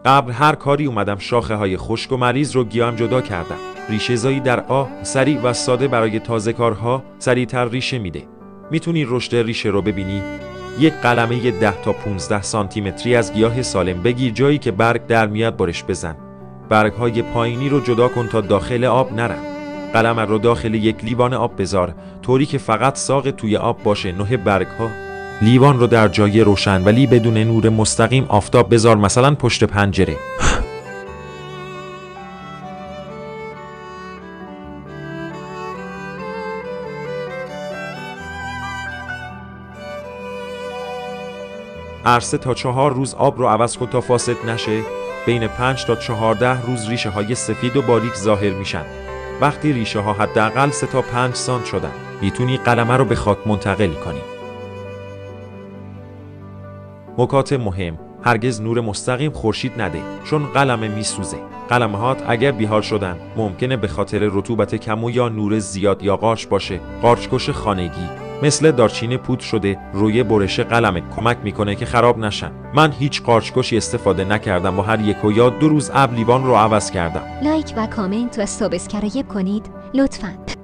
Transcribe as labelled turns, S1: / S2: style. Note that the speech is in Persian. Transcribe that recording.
S1: قبل هر کاری اومدم شاخه های خشک و مریض رو گیاهم جدا کردم. ریشه زایی در آه سریع و ساده برای تازه کارها سریعتر ریشه میده. میتونی رشد ریشه رو ببینی. یک قلمه 10 تا 15 سانتی متری از گیاه سالم بگیر، جایی که برگ در میاد برش بزن. برگ های پایینی رو جدا کن تا داخل آب نرن. قلم رو داخل یک لیوان آب بذار، طوری که فقط ساق توی آب باشه. نوع برگ ها. لیوان رو در جای روشن ولی بدون نور مستقیم آفتاب بذار، مثلا پشت پنجره. هر 3 تا 4 روز آب رو عوض کن تا فاسد نشه. بین 5 تا 14 روز ریشه های سفید و باریک ظاهر میشن. وقتی ریشه ها حداقل 3 تا 5 سانت شدن، میتونی قلمه رو به خاک منتقل کنی. نکات مهم: هرگز نور مستقیم خورشید نده، چون قلمه میسوزه. قلمهات اگر بیحال شدن ممکنه به خاطر رطوبت کم و یا نور زیاد یا قارچ باشه. قارچکش خانگی مثل دارچین پودر شده روی برش قلمه کمک میکنه که خراب نشن. من هیچ قارچکشی استفاده نکردم و هر 1 یا 2 روز قبل لیوان رو عوض کردم.
S2: لایک و کامنت و سابسکرایب کنید لطفاً.